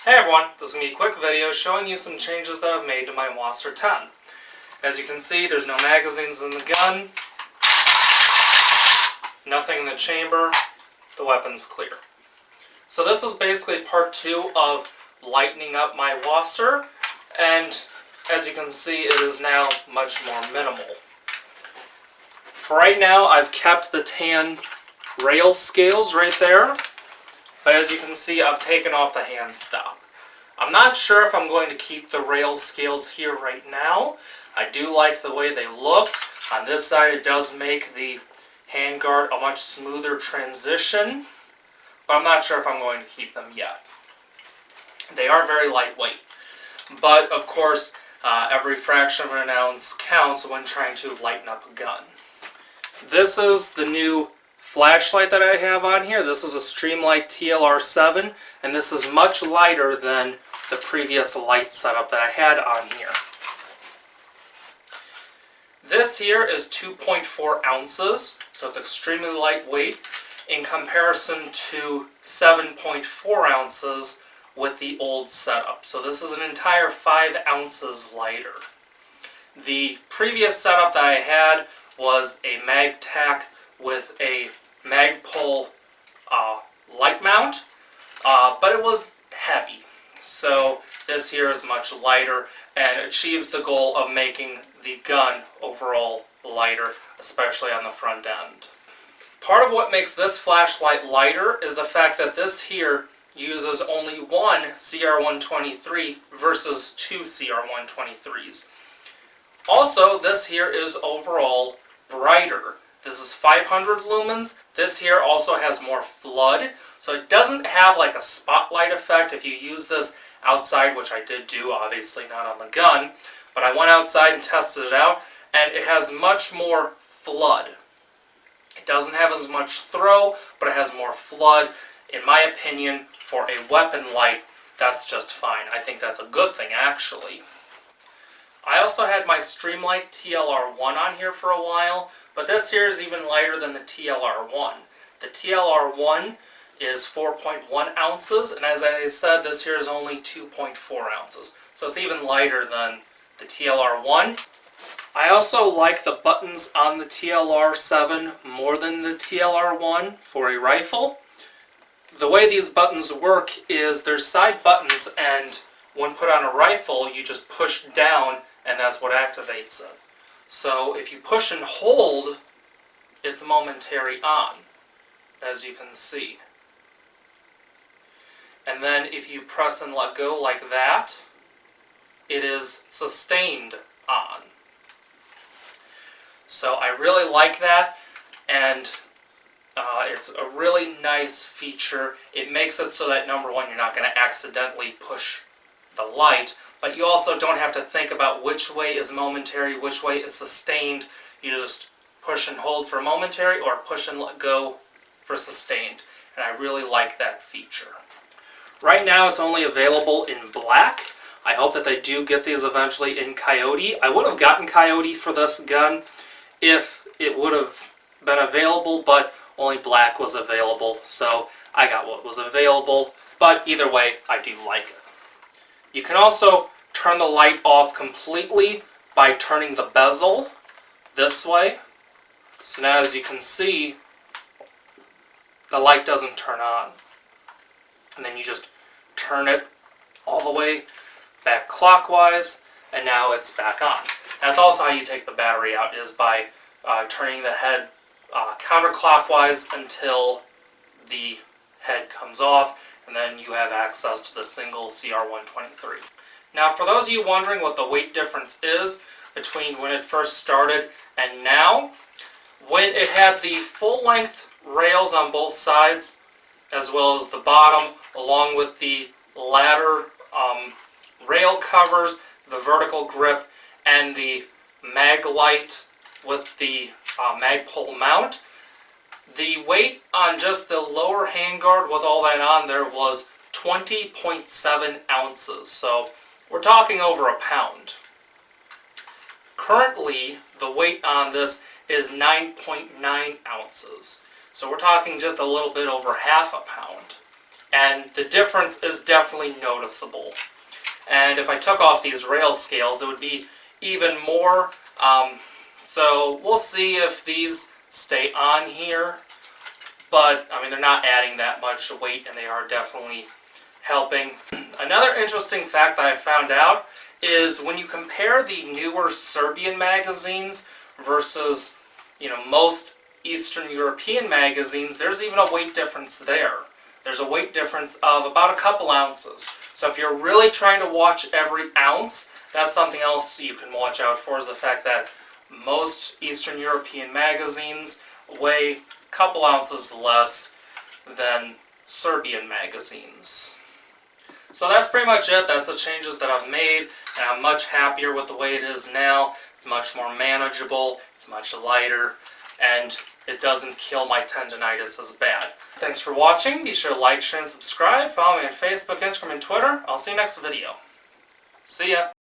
Hey everyone, this is going to be a quick video showing you some changes that I've made to my WASR-10. As you can see, there's no magazines in the gun, nothing in the chamber, the weapon's clear. So this is basically part 2 of lightening up my WASR, and as you can see, it is now much more minimal. For right now, I've kept the tan rail scales right there. But as you can see, I've taken off the hand stop. I'm not sure if I'm going to keep the rail scales here right now. I do like the way they look. On this side, it does make the handguard a much smoother transition, but I'm not sure if I'm going to keep them yet. They are very lightweight, but of course, every fraction of an ounce counts when trying to lighten up a gun. This is the new flashlight that I have on here. This is a Streamlight TLR7, and this is much lighter than the previous light setup that I had on here. This here is 2.4 ounces, so it's extremely lightweight in comparison to 7.4 ounces with the old setup. So this is an entire 5 ounces lighter. The previous setup that I had was a MagTac with a Magpul light mount, but it was heavy. So this here is much lighter and achieves the goal of making the gun overall lighter, especially on the front end. Part of what makes this flashlight lighter is the fact that this here uses only one CR123 versus 2 CR123s. Also, this here is overall brighter. This is 500 lumens. This here also has more flood, so it doesn't have like a spotlight effect if you use this outside, which I did do, obviously not on the gun, but I went outside and tested it out, and it has much more flood. It doesn't have as much throw, but it has more flood. In my opinion, for a weapon light, that's just fine. I think that's a good thing, actually. I also had my Streamlight TLR1 on here for a while, but this here is even lighter than the TLR1. The TLR1 is 4.1 ounces, and as I said, this here is only 2.4 ounces. So it's even lighter than the TLR1. I also like the buttons on the TLR7 more than the TLR1 for a rifle. The way these buttons work is they're side buttons, and when put on a rifle, you just push down, and that's what activates it. So if you push and hold, it's momentary on, as you can see. And then if you press and let go like that, it is sustained on. So I really like that, and it's a really nice feature. It makes it so that, number one, you're not going to accidentally push the light, but you also don't have to think about which way is momentary, which way is sustained. You just push and hold for momentary or push and let go for sustained. And I really like that feature. Right now it's only available in black. I hope that they do get these eventually in Coyote. I would have gotten Coyote for this gun if it would have been available, but only black was available, so I got what was available. But either way, I do like it. You can also turn the light off completely by turning the bezel this way. So now, as you can see, the light doesn't turn on. And then you just turn it all the way back clockwise, and now it's back on. That's also how you take the battery out, is by turning the head counterclockwise until the head comes off, and then you have access to the single CR123. Now, for those of you wondering what the weight difference is between when it first started and now, when it had the full-length rails on both sides, as well as the bottom, along with the ladder rail covers, the vertical grip, and the mag light with the Magpul mount, the weight on just the lower handguard with all that on there was 20.7 ounces. So we're talking over a pound. Currently, the weight on this is 9.9 ounces. So we're talking just a little bit over half a pound. and the difference is definitely noticeable. And if I took off these rail scales, it would be even more. So we'll see if these stay on here. But, I mean, they're not adding that much weight, and they are definitely helping. Another interesting fact that I found out is when you compare the newer Serbian magazines versus, most Eastern European magazines, there's even a weight difference there. There's a weight difference of about a couple ounces. So if you're really trying to watch every ounce, that's something else you can watch out for, is the fact that most Eastern European magazines weigh a couple ounces less than Serbian magazines. So that's pretty much it. That's the changes that I've made, and I'm much happier with the way it is now. It's much more manageable, it's much lighter, and it doesn't kill my tendonitis as bad. Thanks for watching. Be sure to like, share, and subscribe. Follow me on Facebook, Instagram, and Twitter. I'll see you next video. See ya!